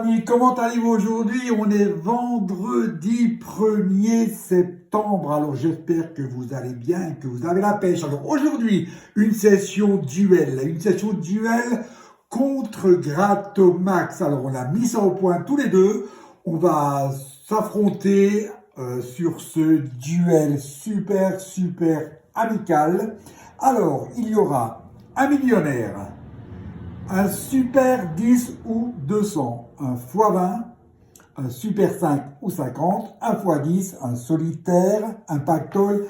amis, comment allez-vous aujourd'hui? On est vendredi 1er septembre, alors j'espère que vous allez bien et que vous avez la pêche. Alors aujourd'hui, une session duel contre Gratomax. Alors on a mis ça au point tous les deux, on va s'affronter sur ce duel super amical. Alors, il y aura un millionnaire, un super 10 ou 200, un x20, un super 5 ou 50, un x10, un solitaire, un pactole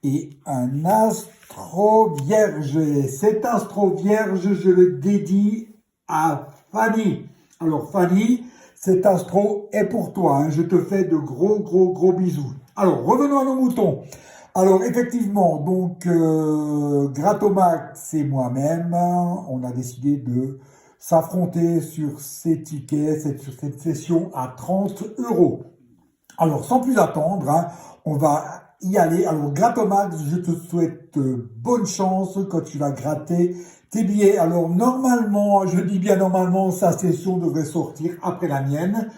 et un astro vierge. Cet astro vierge, je le dédie à Fanny. Alors Fanny, cet astro est pour toi, hein. Je te fais de gros bisous. Alors, revenons à nos moutons. Alors effectivement, donc Gratomax et moi-même, on a décidé de s'affronter sur ces tickets, sur cette session à 30 €. Alors sans plus attendre, hein, on va y aller. Alors Gratomax, je te souhaite bonne chance quand tu vas gratter tes billets. Alors normalement, je dis bien normalement, sa session devrait sortir après la mienne.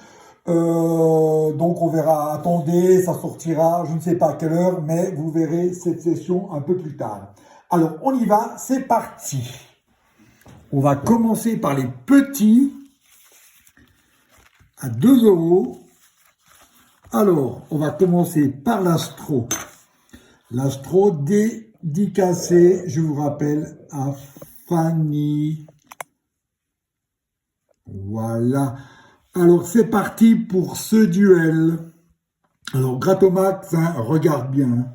Donc on verra, attendez, ça sortira, je ne sais pas à quelle heure, mais vous verrez cette session un peu plus tard. Alors on y va, c'est parti. On va commencer par les petits à 2 €. Alors on va commencer par l'astro. L'astro dédicacé, je vous rappelle, à Fanny. Voilà. Alors c'est parti pour ce duel. Alors Gratomax, hein, regarde bien.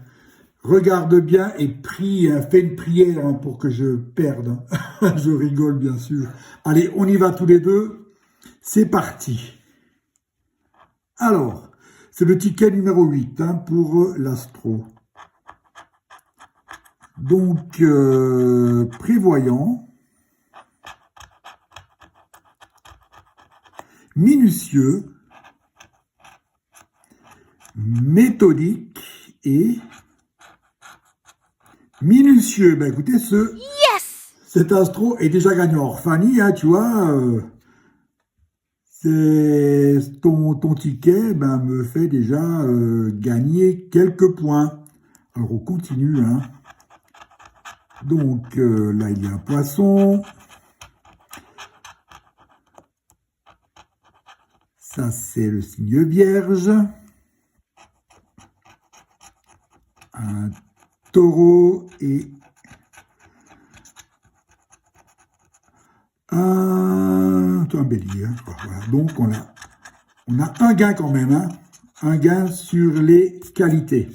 Regarde bien et prie, hein, fais une prière hein, pour que je perde. Je rigole bien sûr. Allez, on y va tous les deux. C'est parti. Alors, c'est le ticket numéro 8 hein, pour l'astro. Donc, prévoyant. Minutieux, méthodique et minutieux. Ben écoutez, cet astro est déjà gagnant. Alors, Fanny, hein, tu vois, c'est ton ticket ben, me fait déjà gagner quelques points. Alors, on continue. Hein. Donc, là, il y a un poisson. Ça, c'est le signe vierge. Un taureau et un bélier. Hein. Voilà. Donc, on a un gain quand même. Hein. Un gain sur les qualités.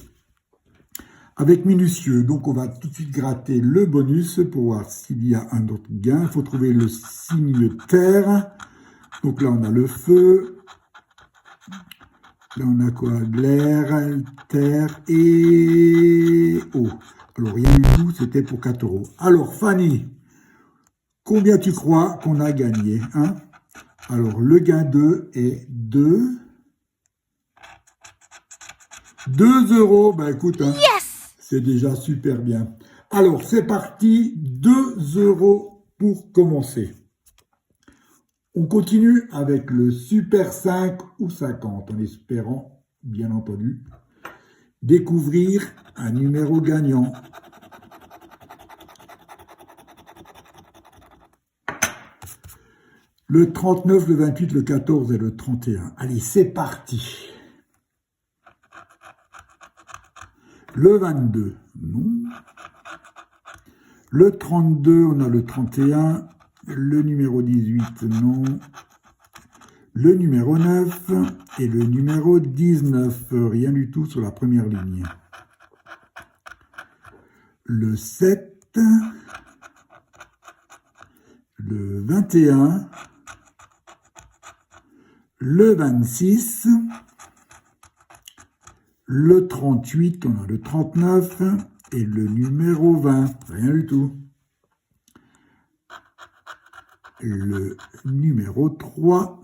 Avec minutieux. Donc, on va tout de suite gratter le bonus pour voir s'il y a un autre gain. Il faut trouver le signe terre. Donc là, on a le feu. Là, on a quoi? L'air, terre et eau. Alors, rien du tout, c'était pour 4 €. Alors, Fanny, combien tu crois qu'on a gagné hein? Alors, le gain 2 est 2. 2 €. Ben, écoute, hein, c'est déjà super bien. Alors, c'est parti. 2 € pour commencer. On continue avec le super 5 ou 50, en espérant, bien entendu, découvrir un numéro gagnant. Le 39, le 28, le 14 et le 31. Allez, c'est parti. Le 22, non. Le 32, on a le 31. Le numéro 18, non. Le numéro 9 et le numéro 19, rien du tout sur la première ligne. Le 7, le 21, le 26, le 38, on a le 39 et le numéro 20, rien du tout. Le numéro 3,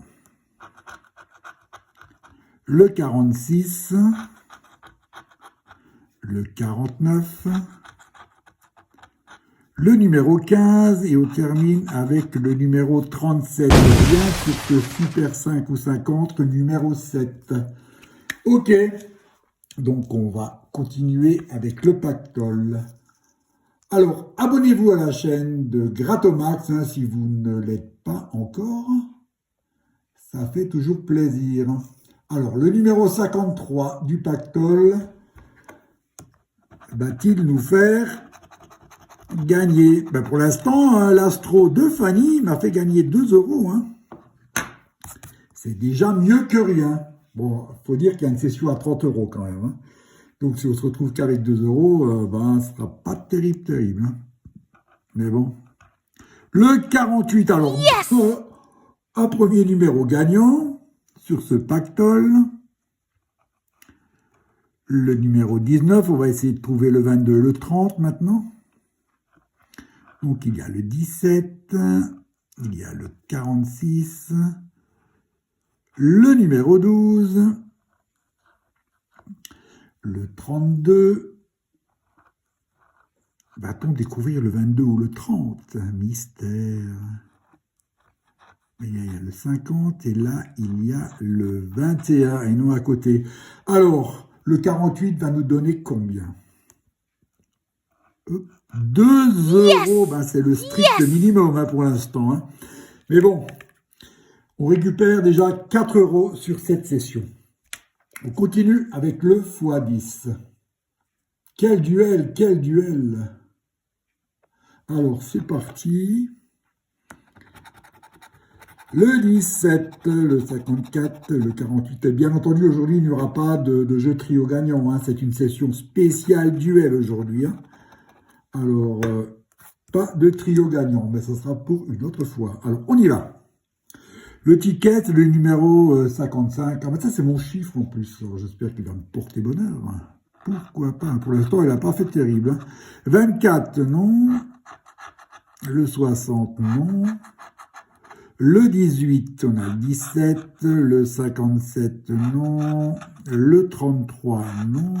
le 46, le 49, le numéro 15 et on termine avec le numéro 37. Bien sur ce super 5 ou 50, le numéro 7. Ok, donc on va continuer avec le pactole. Alors, abonnez-vous à la chaîne de Gratomax hein, si vous ne l'êtes pas encore. Ça fait toujours plaisir. Alors, le numéro 53 du pactole va-t-il nous faire gagner? Ben pour l'instant, l'Astro de Fanny m'a fait gagner 2 euros. Hein. C'est déjà mieux que rien. Bon, il faut dire qu'il y a une session à 30 euros quand même. Hein. Donc, si on se retrouve qu'avec 2 euros, ben, ce sera pas terrible. Hein. Mais bon. Le 48, alors, yes un premier numéro gagnant sur ce pactole. Le numéro 19, on va essayer de trouver le 22 et le 30 maintenant. Donc, il y a le 17, il y a le 46, le numéro 12, le 32. Va-t-on découvrir le 22 ou le 30? Mystère. Il y a le 50 et là, il y a le 21 et non à côté. Alors, le 48 va nous donner combien? 2 euros, ben, c'est le strict minimum hein, pour l'instant. Hein. Mais bon, on récupère déjà 4 euros sur cette session. On continue avec le x10. Quel duel, quel duel! Alors, c'est parti. Le 17, le 54, le 48. Et bien entendu, aujourd'hui, il n'y aura pas de jeu trio gagnant. Hein. C'est une session spéciale duel aujourd'hui. Hein. Alors, pas de trio gagnant, mais ce sera pour une autre fois. Alors, on y va. Le ticket, le numéro 55. Ah, mais ça, c'est mon chiffre en plus. J'espère qu'il va me porter bonheur. Hein. Pourquoi pas? Pour l'instant, il n'a pas fait terrible. Hein. 24, non. Le 60, non. Le 18, on a le 17, le 57, non, le 33, non,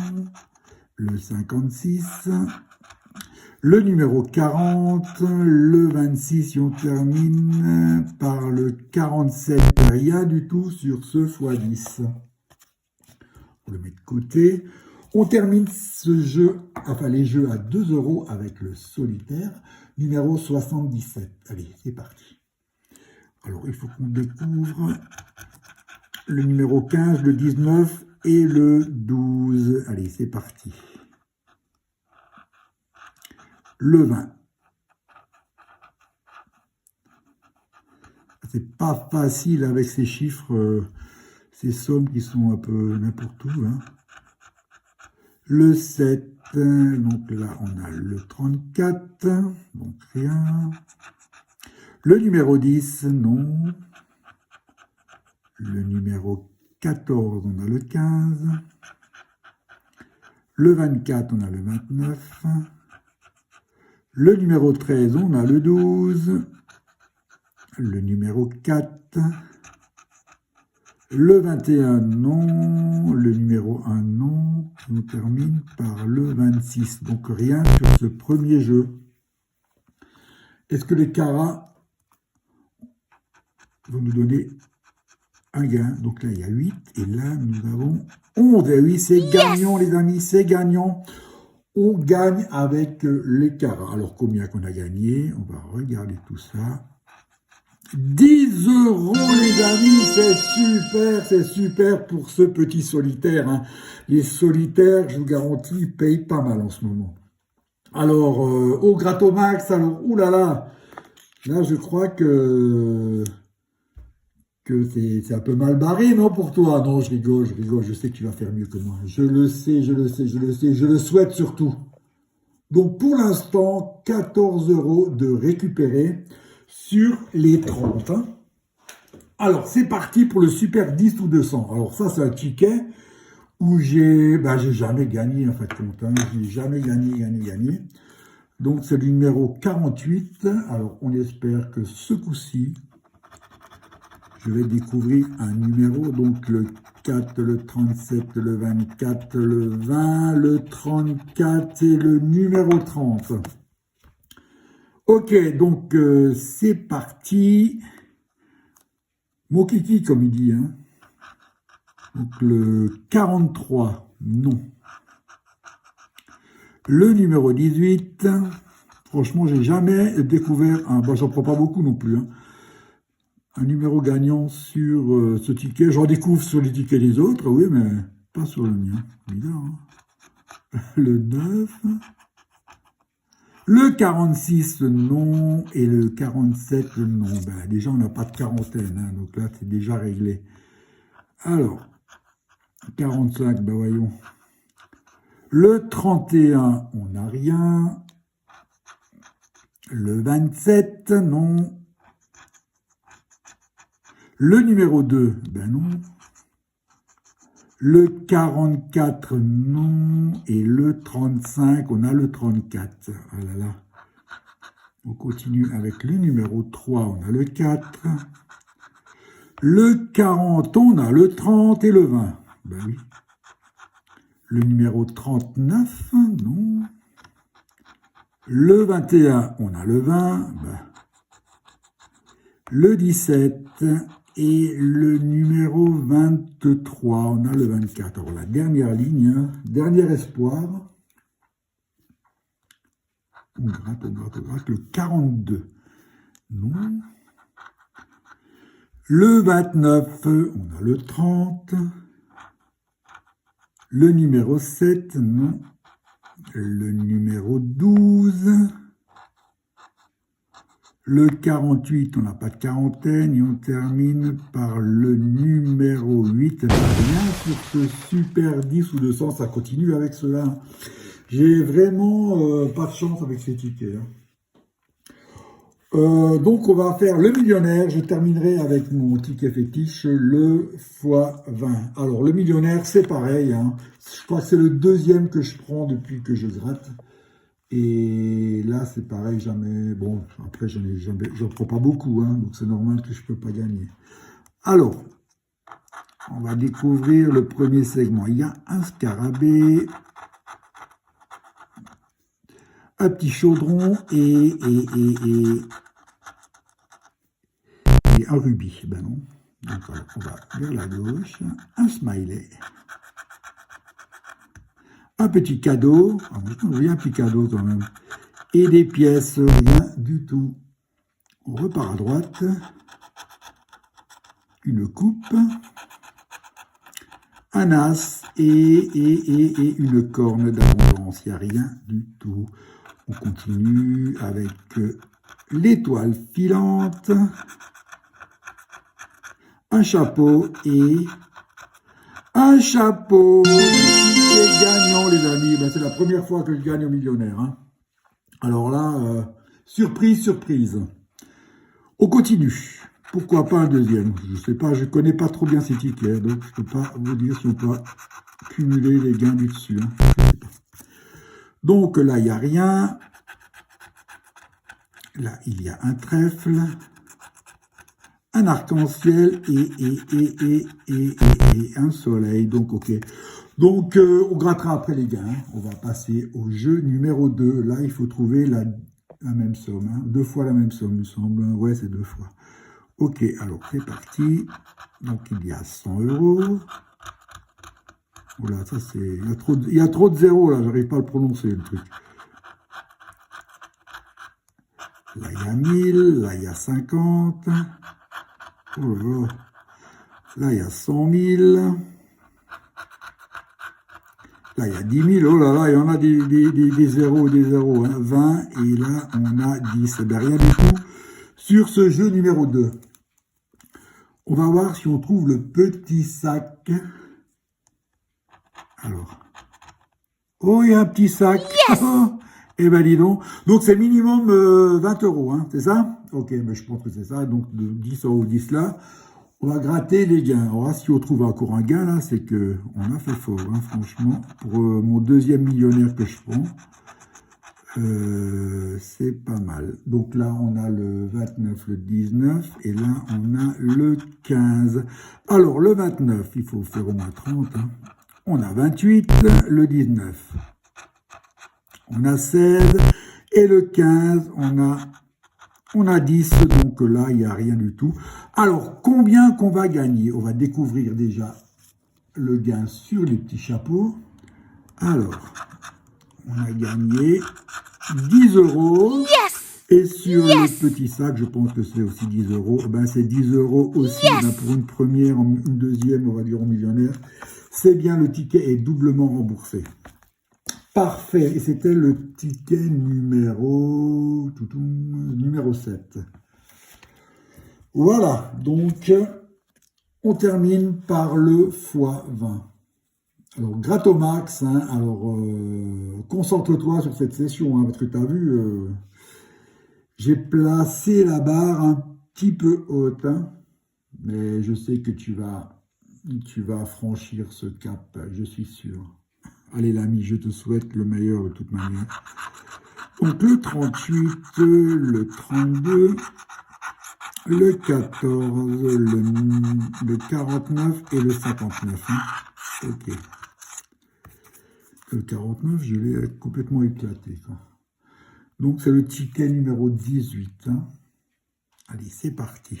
le 56, le numéro 40, le 26, et on termine par le 47, rien du tout sur ce x10. On le met de côté. On termine ce jeu, enfin les jeux à 2 euros avec le solitaire, numéro 77. Allez, c'est parti. Alors, il faut qu'on découvre le numéro 15, le 19 et le 12. Allez, c'est parti. Le 20. C'est pas facile avec ces chiffres, ces sommes qui sont un peu n'importe où. Hein. Le 7, donc là, on a le 34, donc rien. Le numéro 10, non. Le numéro 14, on a le 15. Le 24, on a le 29. Le numéro 13, on a le 12. Le numéro 4. Le 21, non. Le numéro 1, non. On termine par le 26. Donc rien sur ce premier jeu. Est-ce que les caras vont nous donner un gain? Donc là, il y a 8. Et là, nous avons 11. Et oui, c'est gagnant, les amis. C'est gagnant. On gagne avec les caras. Alors, combien qu'on a gagné? On va regarder tout ça. 10 euros, les amis. C'est super pour ce petit solitaire. Hein. Les solitaires, je vous garantis, ils payent pas mal en ce moment. Alors, au Gratomax, alors, oulala. Là, je crois que c'est un peu mal barré, non, pour toi? Non, je rigole, je sais que tu vas faire mieux que moi. Je le sais, je le souhaite surtout. Donc, pour l'instant, 14 euros de récupérer sur les 30. Hein. Alors, c'est parti pour le Super 10 ou 200. Alors, ça, c'est un ticket où j'ai jamais gagné, en fait, compte. Hein. J'ai jamais gagné. Donc, c'est le numéro 48. Alors, on espère que ce coup-ci, je vais découvrir un numéro, donc le 4, le 37, le 24, le 20, le 34 et le numéro 30. Ok, donc c'est parti. Mon kiki, comme il dit. Hein. Donc le 43, non. Le numéro 18, franchement, j'ai jamais découvert un... Bon, j'en prends pas beaucoup non plus. Hein. Un numéro gagnant sur ce ticket. J'en découvre sur les tickets des autres, oui, mais pas sur le mien. Bizarre, hein. Le 9... Le 46, non, et le 47, non. Ben, déjà, on n'a pas de quarantaine, hein, donc là, c'est déjà réglé. Alors, 45, ben voyons. Le 31, on n'a rien. Le 27, non. Le numéro 2, ben non. Le 44, non. Et le 35, on a le 34. Ah là là. On continue avec le numéro 3, on a le 4. Le 40, on a le 30 et le 20. Ben oui. Le numéro 39, non. Le 21, on a le 20. Ben. Le 17 et le numéro 23, on a le 24. Alors la dernière ligne, hein, dernier espoir. On gratte, le 42. Non. Le 29, on a le 30. Le numéro 7, non. Le numéro 12. Le 48, on n'a pas de quarantaine. Et on termine par le numéro 8. Rien sur ce super 10 ou 200, ça continue avec cela. J'ai vraiment pas de chance avec ces tickets. Hein. Donc on va faire le millionnaire, je terminerai avec mon ticket fétiche, le x20. Alors le millionnaire c'est pareil, hein. Je crois que c'est le deuxième que je prends depuis que je gratte. Et là c'est pareil, jamais, bon après j'en prends pas beaucoup, hein, donc c'est normal que je peux pas gagner. Alors, on va découvrir le premier segment. Il y a un scarabée, un petit chaudron et un rubis. Ben non. Donc voilà, on va vers la gauche. Un smiley. Un petit cadeau. Ah, oui, un petit cadeau quand même. Et des pièces, rien du tout. On repart à droite. Une coupe. Un as et une corne d'abondance. Il n'y a rien du tout. On continue avec l'étoile filante, un chapeau et un chapeau. C'est gagnant, les amis. Ben, c'est la première fois que je gagne au millionnaire. Hein. Alors là, surprise, surprise. On continue. Pourquoi pas un deuxième? Je sais pas, je connais pas trop bien ces tickets, donc je peux pas vous dire si on peut cumuler les gains du dessus. Hein. Je sais pas. Donc là, il n'y a rien. Là, il y a un trèfle, un arc-en-ciel et un soleil. Donc, ok. Donc, on grattera après les gains. On va passer au jeu numéro 2. Là, il faut trouver la même somme. Hein. 2 fois la même somme, il me semble. Ouais, c'est 2 fois. Ok, alors c'est parti. Donc, il y a 100 €. Voilà, ça c'est... Il y a trop de zéros, là. J'arrive pas à le prononcer, le truc. Là, il y a 1000. Là, il y a 50. Oh là là. Là, il y a 100 000. Là, il y a 10 000. Oh là là, il y en a des zéros, des zéros. Hein. 20. Et là, on a 10. Eh bien, rien du tout sur ce jeu numéro 2. On va voir si on trouve le petit sac. Alors. Oh, il y a un petit sac. Yes. Eh ben, dis donc. Donc, c'est minimum 20 €, hein, c'est ça? Ok, mais je pense que c'est ça. Donc, de 10 € 10 là, on va gratter les gains. Alors là, si on trouve encore un gain, là, c'est que on a fait fort, hein, franchement. Pour mon deuxième millionnaire que je prends, c'est pas mal. Donc là, on a le 29, le 19, et là, on a le 15. Alors, le 29, il faut faire au moins 30. Hein. On a 28, le 19. On a 16, Et le 15, on a 10, donc là, il n'y a rien du tout. Alors, combien qu'on va gagner? On va découvrir déjà le gain sur les petits chapeaux. Alors, on a gagné 10 euros. Et sur le petit sac, je pense que c'est aussi 10 euros. Ben, c'est 10 euros aussi. Ben, pour une première, une deuxième, on va dire au millionnaire. C'est bien, le ticket est doublement remboursé. Parfait. Et c'était le ticket numéro 7. Voilà. Donc, on termine par le x20. Alors, Gratomax, hein, alors, concentre-toi sur cette session, hein, parce que tu as vu, j'ai placé la barre un petit peu haute, hein, mais je sais que tu vas franchir ce cap, je suis sûr. Allez l'ami, je te souhaite le meilleur de toute manière. Donc le 38, le 32, le 14, le 49 et le 59. Hein. Ok. Le 49, je l'ai complètement éclaté. Quoi. Donc c'est le ticket numéro 18. Hein. Allez, c'est parti.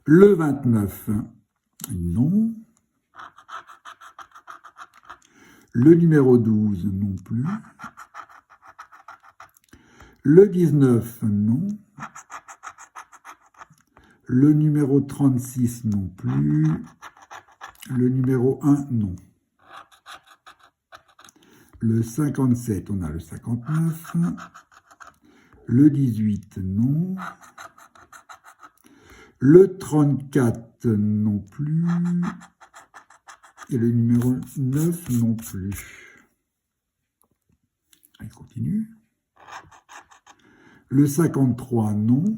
Le 29, non. Le numéro 12, non plus. Le 19, non. Le numéro 36, non plus. Le numéro 1, non. Le 57, on a le 59. Le 18, non. Le 34, non plus. Et le numéro 9, non plus. Allez, continue. Le 53, non.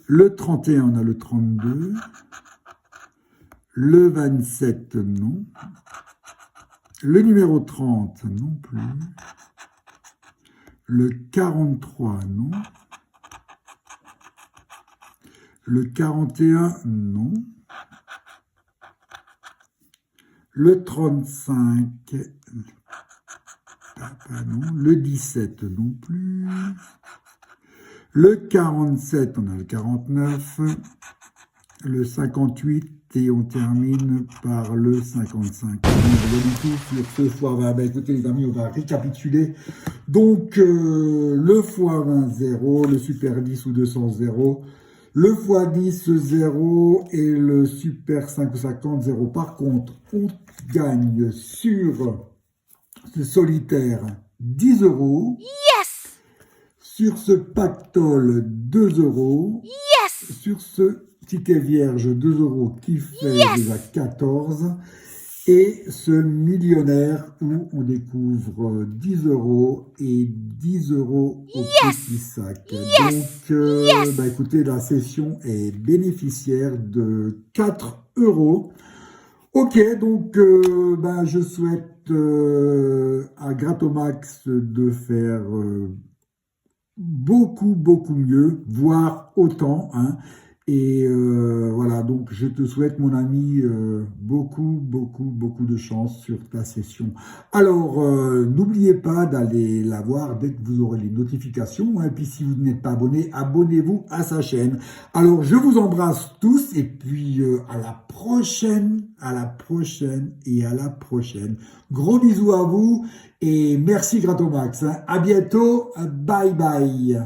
Le 31, on a le 32. Le 27, non. Le numéro 30, non plus. Le 43, non. Le 41, non. Le 35, non. Le 17, non plus. Le 47, on a le 49. Le 58, et on termine par le 55. Sur ce x20, ben écoutez les amis, on va récapituler. Donc, le x20 0, le super 10 ou 200 0, le x10 0 et le super 550 0. Par contre, on gagne sur ce solitaire 10 euros. Yes! Sur ce pactole 2 euros. Yes! Sur ce ticket vierge 2 euros qui fait déjà 14. Et ce millionnaire où on découvre 10 euros et 10 euros au petit sac. Donc, bah écoutez, la session est bénéficiaire de 4 euros. Ok, donc bah, je souhaite à Gratomax de faire beaucoup mieux, voire autant. Hein. Et voilà, donc je te souhaite, mon ami, beaucoup de chance sur ta session. Alors, n'oubliez pas d'aller la voir dès que vous aurez les notifications. Hein, et puis, si vous n'êtes pas abonné, abonnez-vous à sa chaîne. Alors, je vous embrasse tous et puis à la prochaine et à la prochaine. Gros bisous à vous et merci Gratomax. Hein. À bientôt. Bye bye.